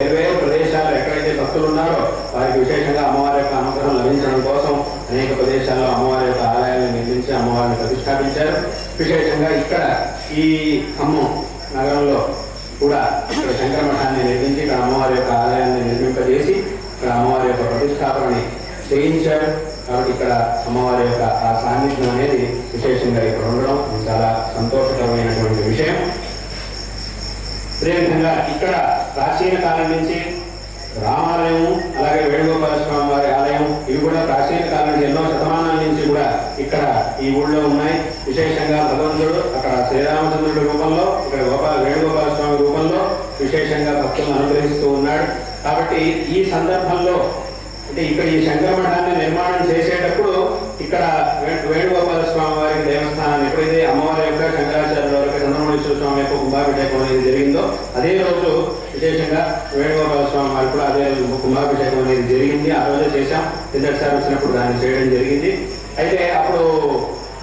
వేరు ప్రదేశాల్లో ఎక్కడైతే భక్తులు ఉన్నారో వారికి విశేషంగా అమ్మవారి యొక్క అనుగ్రహం లభించడం కోసం అనేక ప్రదేశాల్లో అమ్మవారి యొక్క ఆలయాలను నిర్మించి అమ్మవారిని ప్రతిష్టాపించారు. విశేషంగా ఇక్కడ ఈ ఖమ్మం నగరంలో కూడా ఇక్కడ శంకర మఠాన్ని నిర్మించి ఇక్కడ అమ్మవారి యొక్క ఆలయాన్ని నిర్మింపజేసి ఇక్కడ అమ్మవారి యొక్క ప్రతిష్టాపనని చేయించారు. కాబట్టి ఇక్కడ అమ్మవారి యొక్క ఆ సాన్నిధ్యం అనేది విశేషంగా ఇక్కడ ఉండడం చాలా సంతోషకరమైనటువంటి విషయం. అదేవిధంగా ఇక్కడ ప్రాచీన కాలం నుంచి రామాలయం అలాగే వేణుగోపాల స్వామి వారి ఆలయం ఇవి కూడా ప్రాచీన కాలం నుంచి ఎన్నో శతమానాల నుంచి కూడా ఇక్కడ ఈ ఊళ్ళో ఉన్నాయి. విశేషంగా భగవంతుడు అక్కడ శ్రీరామచంద్రుడి రూపంలో ఇక్కడ వేణుగోపాల స్వామి రూపంలో విశేషంగా భక్తులను అనుగ్రహిస్తూ ఉన్నాడు. కాబట్టి ఈ సందర్భంలో అంటే ఇక్కడ ఈ శంకర మఠాన్ని నిర్మాణం చేసేటప్పుడు ఇక్కడ వేణుగోపాల స్వామి వారి దేవస్థానాన్ని ఎప్పుడైతే అమ్మవారి యొక్క శంకరాచార్యుల వారికి చంద్రమౌళీశ్వర స్వామి యొక్క కుంభాభిషేకం అనేది జరిగిందో అదే రోజు విశేషంగా వేణుగోపాల స్వామి వారికి కూడా అదే కుంభాభిషేకం అనేది జరిగింది. ఆ రోజే చేశాం. కిందటిసారి వచ్చినప్పుడు దాన్ని చేయడం జరిగింది. అయితే అప్పుడు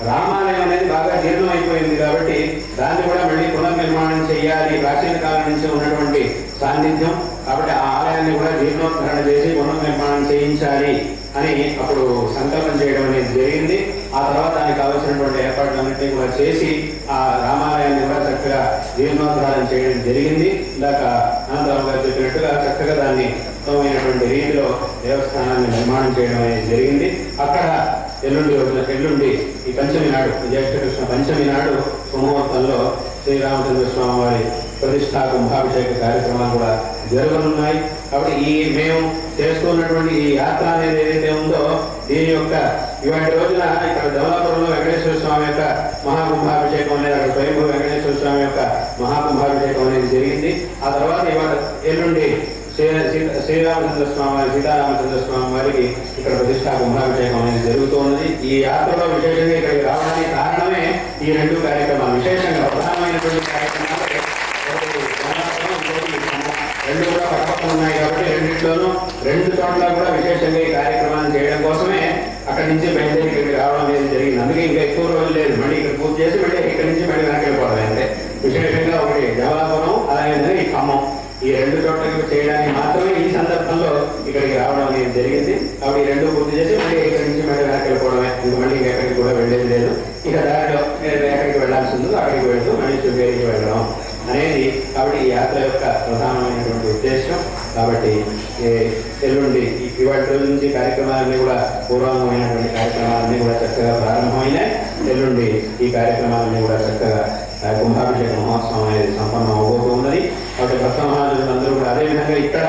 రామాలయం అనేది బాగా జీర్ణం అయిపోయింది కాబట్టి దాన్ని కూడా మళ్ళీ పునర్నిర్మాణం చేయాలి. ప్రాచీన కాలం నుంచి ఉన్నటువంటి సాన్నిధ్యం కాబట్టి ఆ ఆలయాన్ని కూడా జీర్ణోద్ధరణ చేసి పునర్నిర్మాణం చేయించాలి అని అప్పుడు సంకల్పం చేయడం అనేది జరిగింది. ఆ తర్వాత దానికి కావాల్సినటువంటి ఏర్పాట్లన్నింటినీ కూడా చేసి ఆ రామాలయాన్ని కూడా చక్కగా జీర్ణోద్ధరణ చేయడం జరిగింది. ఇందాక అనంతరావు గారు చెప్పినట్టుగా చక్కగా దాన్ని ఉత్తమమైనటువంటి రీతిలో దేవస్థానాన్ని నిర్మాణం చేయడం అనేది జరిగింది. అక్కడ ఎల్లుండి ఈ పంచమి నాడు జ్యేష్ఠ కృష్ణ పంచమి నాడు సుముహూర్తంలో శ్రీరామచంద్ర స్వామి వారి ప్రతిష్టా కుంభాభిషేక కార్యక్రమాలు కూడా జరగనున్నాయి. కాబట్టి మేము చేస్తున్నటువంటి ఈ యాత్ర అనేది ఏదైతే ఉందో దీని యొక్క ఇవాటి రోజున ఇక్కడ ధవలాపురంలో వెంకటేశ్వర స్వామి యొక్క మహాకుంభాభిషేకం అనేది అక్కడ స్వయంభూ వెంకటేశ్వర స్వామి యొక్క మహాకుంభాభిషేకం అనేది జరిగింది. ఆ తర్వాత ఇవాళ ఎల్లుండి శ్రీరామచంద్ర స్వామి వారి సీతారామచంద్ర స్వామి వారికి ఇక్కడ ప్రతిష్టా కుంభాభిషేకం అనేది జరుగుతూ ఉన్నది. ఈ యాత్రలో విశేషంగా ఇక్కడికి రావడానికి కారణమే ఈ రెండు కార్యక్రమాలు. విశేషంగా ప్రధానమైనటువంటి కార్యక్రమాలు రెండు కూడా పక్కపక్కన ఉన్నాయి కాబట్టి రెండింటిలోనూ రెండు చోట్ల కూడా విశేషంగా ఈ కార్యక్రమాన్ని చేయడం కోసమే అక్కడి నుంచి బయలుదేరి ఇక్కడికి రావడం అనేది జరిగింది. అందుకే ఇంకా ఎక్కువ రోజులు లేదు. మళ్ళీ ఇక్కడ పూర్తి చేసి మళ్ళీ ఇక్కడి నుంచి మళ్ళీ వెనక్కి వెళ్ళిపోవడం. అంటే విశేషంగా ఒకటి జవలాపురం అలాగే ఈ ఖమ్మం ఈ రెండు చోట్లకి చేయడానికి మాత్రమే ఈ సందర్భంలో ఇక్కడికి రావడం అనేది జరిగింది. కాబట్టి ఈ రెండు పూర్తి చేసి మళ్ళీ ఇక్కడి నుంచి మళ్ళీ వెనక్కి వెళ్ళిపోవడమే. ఇంక మళ్ళీ ఇంకెక్కడికి కూడా వెళ్ళేది లేదు. ఇక దారిలో ఎక్కడికి వెళ్ళాల్సి ఉందో అక్కడికి వెళ్తూ మళ్ళీ శృంగేరికి వెళ్ళడం అనేది కాబట్టి ఈ యాత్ర యొక్క ప్రధానమైనటువంటి ఉద్దేశం. కాబట్టి ఎల్లుండి ఇవాళ రోజు నుంచి కార్యక్రమాలన్నీ కూడా పూర్వమైనటువంటి కార్యక్రమాలన్నీ కూడా చక్కగా ప్రారంభమైనాయి. ఎల్లుండి ఈ కార్యక్రమాలన్నీ కూడా చక్కగా కుంభాభిషేక మహోత్సవం అనేది సంపన్నం అవబోతూ ఉన్నది. కాబట్టి భక్త మహాజనులందరూ కూడా అదేవిధంగా ఇక్కడ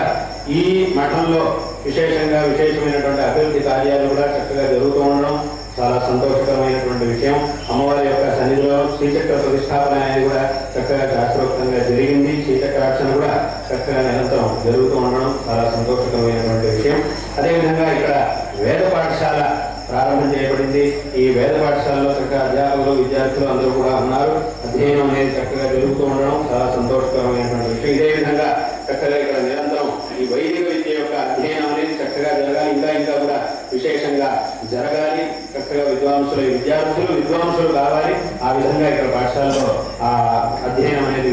ఈ మఠంలో విశేషమైనటువంటి అభివృద్ధి కార్యాలు కూడా చక్కగా జరుగుతూ ఉండడం చాలా సంతోషకరమైనటువంటి విషయం. అమ్మవారి యొక్క సన్నిధిలో శ్రీచక్ర ప్రతిష్టాపన అనేది కూడా చక్కగా శాస్త్రోక్తంగా జరిగింది. శ్రీచక్రార్చన కూడా చక్కగా నిరంతరం జరుగుతూ ఉండడం చాలా సంతోషకరమైనటువంటి విషయం. అదేవిధంగా ఇక్కడ వేద పాఠశాల ప్రారంభం చేయబడింది. ఈ వేద పాఠశాలలో చక్కగా అధ్యాపకులు విద్యార్థులు అందరూ కూడా ఉన్నారు. అధ్యయనం అనేది చక్కగా జరుగుతూ ఉండడం చాలా సంతోషకరమైనటువంటి విషయం. ఇదే విధంగా చక్కగా ఇక్కడ నిరంతరం ఈ వైదిక విద్య యొక్క అధ్యయనం అనేది చక్కగా జరగాలి. ఇంకా కూడా విశేషంగా జరగాలి. చక్కగా విద్వాంసులు కావాలి. ఆ విధంగా ఇక్కడ పాఠశాలలో ఆ అధ్యయనం అనేది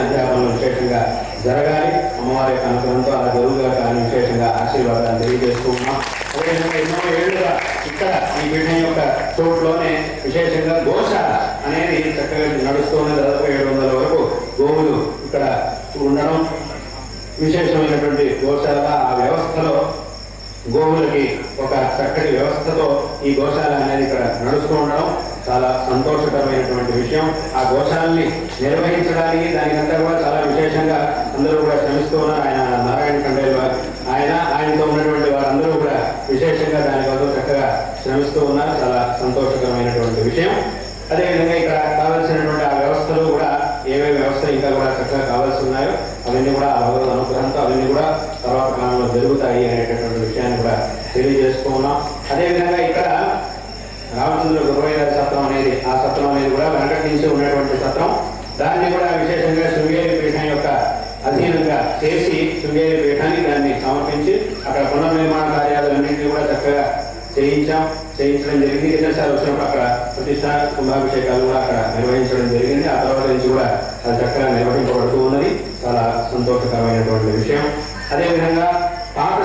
అధ్యాపనలు విశేషంగా జరగాలి. అమ్మవారి యొక్క అనుగ్రహంతో అలా జరుగుగా కానీ విశేషంగా ఆశీర్వాదాలు తెలియజేస్తూ ఉన్నాం. అదేవిధంగా ఎన్నో ఏళ్ళుగా ఇక్కడ ఈ పీఠం యొక్క చోట్లోనే విశేషంగా గోశాల అనేది చక్కగా నడుస్తూ ఉన్నది. దాదాపు 700 వరకు గోవులు ఇక్కడ ఉండడం విశేషమైనటువంటి గోశాల. ఆ వ్యవస్థలో గోవులకి ఒక చక్కటి వ్యవస్థతో ఈ గోశాల అనేది ఇక్కడ నడుస్తూ ఉండడం చాలా సంతోషకరమైనటువంటి విషయం. ఆ గోశాలని నిర్వహించడానికి దానికంతా కూడా చాలా విశేషంగా అందరూ కూడా శ్రమిస్తూ ఉన్నారు. ఆయన నారాయణ ఖండేల్ ఆయనతో ఉన్నటువంటి వారందరూ కూడా విశేషంగా దానికోసం చక్కగా శ్రమిస్తూ ఉన్నారు. చాలా సంతోషకరమైనటువంటి విషయం. అదేవిధంగా ఇక్కడ కావాల్సినటువంటి ఆ వ్యవస్థలు కూడా ఏమేమి వ్యవస్థలు ఇంకా కూడా చక్కగా కావాల్సి ఉన్నాయో అవన్నీ కూడా ఆ భగవద్ అనుగ్రహంతో అవన్నీ కూడా తర్వాత కాలంలో జరుగుతాయి అనేటటువంటి విషయాన్ని కూడా తెలియజేస్తూ ఉన్నాం. అదేవిధంగా ఇక్కడ రామచంద్ర గురువయ్య సత్రం అనేది ఆ సత్రం అనేది కూడా వెనకటి నుంచి ఉన్నటువంటి సత్రం. దాన్ని కూడా విశేషంగా శృంగేరి పీఠం యొక్క అధీనంగా చేసి శృంగేరి పీఠానికి దాన్ని సమర్పించి అక్కడ పునర్నిర్మాణ కార్యాలన్నింటినీ కూడా చక్కగా చేయించడం జరిగింది. కిందసారి వచ్చినప్పుడు అక్కడ ప్రతిష్టా కుంభాభిషేకాలు కూడా అక్కడ నిర్వహించడం జరిగింది. ఆ తర్వాత నుంచి కూడా అది చక్కగా నిర్వహించబడుతూ ఉన్నది. చాలా సంతోషకరమైనటువంటి విషయం. అదేవిధంగా పాత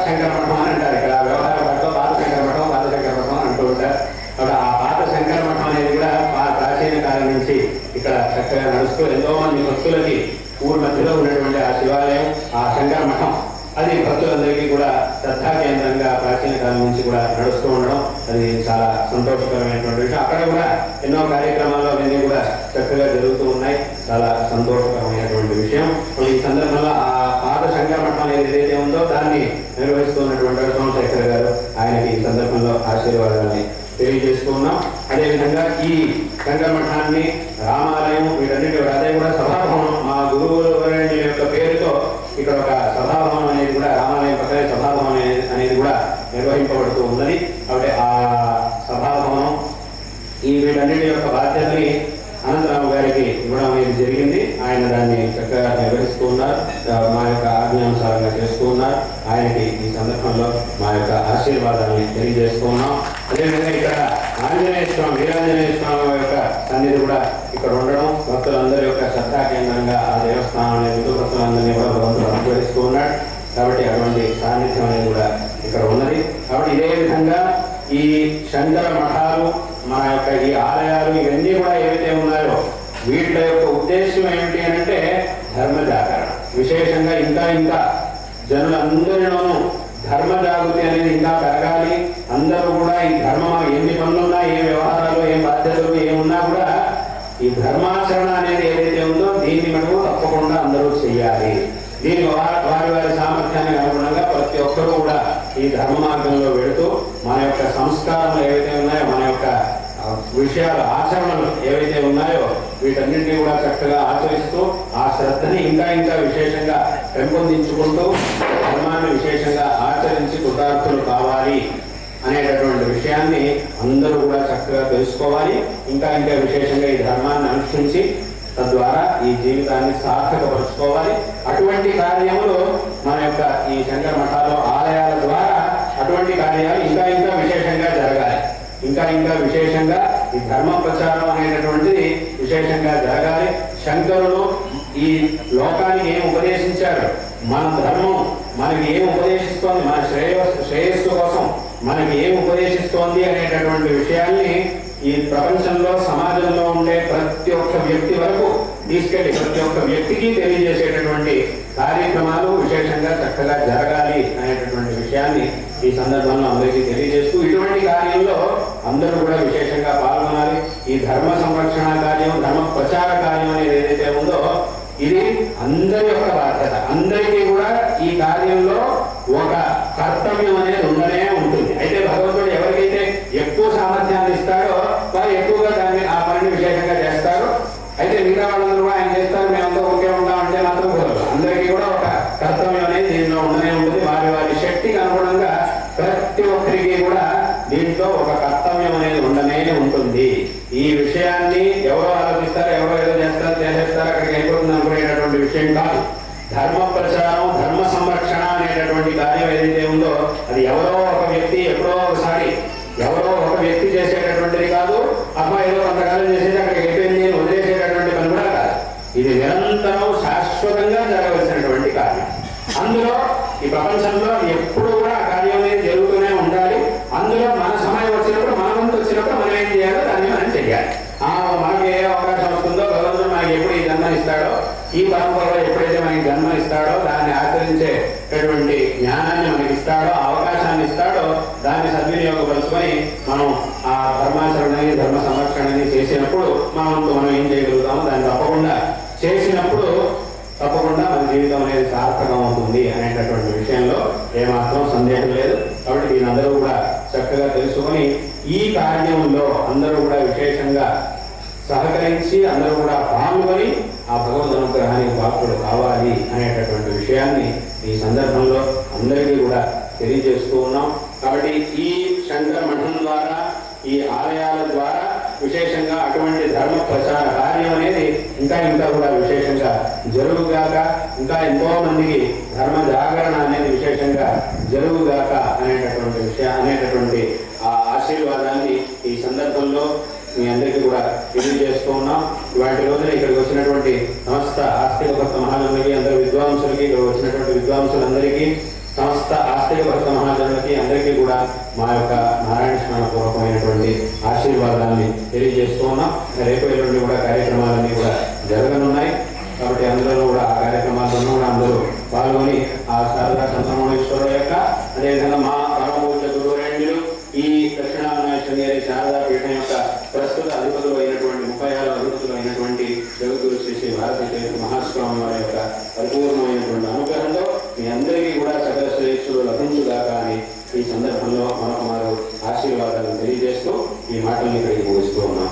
శంకర మఠం అని అంటారు. ఇక్కడ వ్యవహార పట్ల పాత శంకర మఠం అంటూ ఉంటారు. కాబట్టి ఆ పాత శంకర మఠం అనేది కూడా ప్రాచీన కాలం నుంచి ఇక్కడ చక్కగా నడుస్తూ ఎంతో మంది భక్తులకి ఊరి మధ్యలో ఉన్నటువంటి ఆ శివాలయం, ఆ శంకర మఠం అది భక్తులందరికీ కూడా శ్రద్ధా కేంద్రంగా ప్రాచీన కాలం నుంచి కూడా నడుస్తూ ఉండడం అది చాలా సంతోషకరమైనటువంటి విషయం. అక్కడ కూడా ఎన్నో కార్యక్రమాలు అవన్నీ కూడా చక్కగా జరుగుతూ ఉన్నాయి. చాలా సంతోషకరమైనటువంటి విషయం. ఈ సందర్భంలో ఆ పాత శంకర మఠం ఏదైతే ఉందో దాన్ని నిర్వహిస్తున్నటువంటి సోమశేఖర్ గారు, ఆయనకి ఈ సందర్భంలో ఆశీర్వాదాన్ని తెలియజేస్తూ ఉన్నాం. అదేవిధంగా ఈ శంకర మఠాన్ని, రామాలయం వీటన్నిటి అదే కూడా సభాభవనం మా గురువుల యొక్క పేరుతో ఇక్కడ ఒక సభాభవనం అనేది కూడా రామాలయం పక్కనే సభాభవనం అనేది కూడా నిర్వహింపబడుతూ ఉన్నది. కాబట్టి ఆ సభాభవనం ఈ వీటన్నిటి యొక్క బాధ్యతని అనంతరాము గారికి ఇవ్వడం అనేది జరిగింది. ఆయన దాన్ని చక్కగా నిర్వహిస్తూ ఉన్నారు, మా యొక్క ఆజ్ఞానుసారంగా చేస్తూ ఉన్నారు. ఆయనకి ఈ సందర్భంలో మా యొక్క ఆశీర్వాదాన్ని తెలియజేస్తూ ఉన్నాం. అదేవిధంగా ఇక్కడ ఆంజనేయ స్వామి, వీరాంజనేయ స్వామి యొక్క సన్నిధి కూడా ఇక్కడ ఉండడం, భక్తులందరి యొక్క శ్రద్ధా కేంద్రంగా ఆ దేవస్థానం అనేది భక్తులందరినీ కూడా భగవంతుడు అనుగ్రహిస్తూ ఉన్నాడు. కాబట్టి అటువంటి సాన్నిధ్యం అనేది కూడా ఇక్కడ ఉన్నది. కాబట్టి ఇదే విధంగా ఈ శంకర మఠాలు, మన యొక్క ఈ ఆలయాలు ఇవన్నీ కూడా ఏవైతే ఉన్నాయో వీటి యొక్క ఉద్దేశం ఏమిటి అంటే ధర్మ జాగరణ. విశేషంగా ఇంకా జనులందరిలోనూ ధర్మ జాగృతి అనేది ఇంకా పెరగాలి. అందరూ కూడా ఈ ధర్మం ఎన్ని పనులున్నా, ఏ వ్యవహారాలు, ఏ బాధ్యతలు ఏమున్నా కూడా ఈ ధర్మాచరణ అనేది ఏదైతే ఉందో దీన్ని మనము తప్పకుండా అందరూ చేయాలి. దీని వారి సామర్థ్యానికి అనుగుణంగా ప్రతి ఒక్కరూ కూడా ఈ ధర్మ మార్గంలో వెళుతూ మన యొక్క సంస్కారాలు ఏవైతే ఉన్నాయో, మన యొక్క విషయాలు, ఆచరణలు ఏవైతే ఉన్నాయో వీటన్నింటినీ కూడా చక్కగా ఆచరిస్తూ ఆ శ్రద్ధని ఇంకా విశేషంగా పెంపొందించుకుంటూ ధర్మాన్ని విశేషంగా ఆచరించి కృతార్థులు కావాలి అనేటటువంటి విషయాన్ని అందరూ కూడా చక్కగా తెలుసుకోవాలి. ఇంకా విశేషంగా ఈ ధర్మాన్ని అనుష్ఠించి తద్వారా ఈ జీవితాన్ని సార్థకపరుచుకోవాలి. అటువంటి కార్యములు మన యొక్క ఈ శంకర మఠాలు, ఆలయాల ద్వారా అటువంటి కార్యాలు ఇంకా విశేషంగా జరగాలి. ఇంకా విశేషంగా ఈ ధర్మ ప్రచారం అనేటటువంటిది విశేషంగా జరగాలి. శంకరులు ఈ లోకానికి ఏం ఉపదేశించారు, మన ధర్మం మనకి ఏం ఉపదేశిస్తోంది, మన శ్రేయస్సు కోసం మనకి ఏం ఉపదేశిస్తోంది అనేటటువంటి విషయాల్ని ఈ ప్రపంచంలో, సమాజంలో ఉండే ప్రతి ఒక్క వ్యక్తి వరకు తీసుకెళ్లి ప్రతి ఒక్క వ్యక్తికి తెలియజేసేటటువంటి కార్యక్రమాలు విశేషంగా చక్కగా జరగాలి అనేటటువంటి విషయాన్ని ఈ సందర్భంలో అందరికీ తెలియజేస్తూ ఇటువంటి కార్యంలో అందరూ కూడా విశేషంగా పాల్గొనాలి. ఈ ధర్మ సంరక్షణ కార్యం, ధర్మ ప్రచార కార్యం అనేది ఏదైతే ఉందో ఇది అందరి యొక్క బాధ్యత. అందరికీ కూడా ఈ కార్యంలో ఒక కర్తవ్యం అనేది ఉండనే ఉంటుంది. అయితే భగవంతుడు ఎవరికైతే ఎక్కువ సామర్థ్యాన్ని ఇస్తాడో వారు ఎక్కువగా దాన్ని ఆ పనిని విశేషంగా చేస్తారు. అయితే మిగతా వాళ్ళందరూ కూడా ఆయన చేస్తారు, మేమంతా ఒకే ఉంటామంటే మాత్రం కుదరదు. అందరికీ కూడా ఒక కర్తవ్యం అనేది దీనిలో ఉండనే ఉంటుంది. వారి శక్తికి అనుగుణంగా ప్రతి ఒక్కరికి కూడా దీంట్లో ఒక కర్తవ్యం అనేది ఉండనే ఉంటుంది. ఈ విషయాన్ని ఎవరో ఆలోచిస్తారు, ఎవరో ఏదో చేసేస్తారు, అక్కడికి అయిపోతుంది అనుకునేటటువంటి విషయం కాదు. ధర్మ ప్రచారం, ధర్మ సంరక్షణ అనేటటువంటి కార్యం ఏదైతే ఉందో అది ఎవరో ఒక వ్యక్తి ఎప్పుడో ఒకసారి ఎవరో ఒక వ్యక్తి చేసేటటువంటిది కాదు. అబ్బా ఏదో కొంతకాలం చేసేది అక్కడికి అయిపోయింది అని వదిలేసేటటువంటి పని కూడా కాదు. ఇది నిరంతరం శాశ్వతంగా జరగవలసినటువంటి కార్యం. అందులో ఈ ప్రపంచంలో ఎప్పుడు కూడా ఆ కార్యం అనేది జరుగుతూనే ఉండాలి. అందులో మన సమయం వచ్చినప్పుడు, మన వంతు వచ్చినప్పుడు మనం ఏం చేయాలో దాన్ని మనం చెయ్యాలి. మనకి ఏ అవకాశం వస్తుందో భగవంతుడు మనకి ఎప్పుడు ఈ జన్మనిస్తాడో, ఈ పరంపరలో ఎప్పుడైతే మనకి జన్మనిస్తాడో దాన్ని ఆచరించేటటువంటి జ్ఞానాన్ని మనకి ఇస్తాడో, అవకాశాన్ని ఇస్తాడో దాన్ని సద్వినియోగపరుచుకొని మనం ఆ ధర్మాచరణని, ధర్మ సంరక్షణని చేసినప్పుడు మనం ఏం చేయగలుగుతామో దాన్ని తప్పకుండా చేసినప్పుడు తప్పకుండా మన జీవితం అనేది సార్థకం అవుతుంది అనేటటువంటి విషయంలో ఏమాత్రం సందేహం లేదు. కాబట్టి దీని అందరూ కూడా చక్కగా తెలుసుకొని ఈ కార్యంలో అందరూ కూడా విశేషంగా సహకరించి అందరూ కూడా పాల్గొని ఆ భగవద్ అనుగ్రహానికి పాత్రలు కావాలి అనేటటువంటి విషయాన్ని ఈ సందర్భంలో అందరికీ కూడా తెలియజేస్తూ ఉన్నాం. కాబట్టి ఈ శంకర మఠం ద్వారా, ఈ ఆలయాల ద్వారా విశేషంగా అటువంటి ధర్మ ప్రచార కార్యం అనేది ఇంకా కూడా విశేషంగా జరుగుగాక, ఇంకా ఎంతో మందికి ధర్మ జాగరణ అనేది విశేషంగా జరుగుగాక అనేటటువంటి ఆ ఆశీర్వాదాన్ని ఈ సందర్భంలో మీ అందరికీ కూడా తెలియజేస్తూ ఉన్నాం. వాటి రోజున ఇక్కడికి వచ్చినటువంటి సమస్త ఆస్తిక భక్త మహాలు విద్వాంసులందరికీ సమస్త ఆస్తిక భక్త మహాజనులకి అందరికీ కూడా మా యొక్క నారాయణ స్నాన పూర్వకమైనటువంటి ఆశీర్వాదాన్ని తెలియజేస్తూ ఉన్నాం. రేపు ఎల్లుండి కూడా కార్యక్రమాలన్నీ కూడా జరగనున్నాయి కాబట్టి అందరూ కూడా ఆ కార్యక్రమాలను కూడా అందరూ పాల్గొని ఆ శారదా చంద్రమౌళీశ్వరుడు యొక్క అదేవిధంగా మా పరమపూజ్య గురువురేణ్యులు ఈ దక్షిణామనేశ్వరి శారదా పీఠం యొక్క ప్రస్తుత అధిపతులు అయినటువంటి 36 అధిపతులు అయినటువంటి జగద్గురు శ్రీ శ్రీ భారతీ తీర్థ మహాస్వామి వారి యొక్క పరిపూర్ణమైనటువంటి అనుగ్రహంలో మీ అందరికీ కూడా సకల శ్రేయస్సులు లభించుగాక అని ఈ సందర్భంలో మరొకమారు ఆశీర్వాదాలను తెలియజేస్తూ ఈ మాటల్ని ఇక్కడికి ముగిస్తూ ఉన్నాం.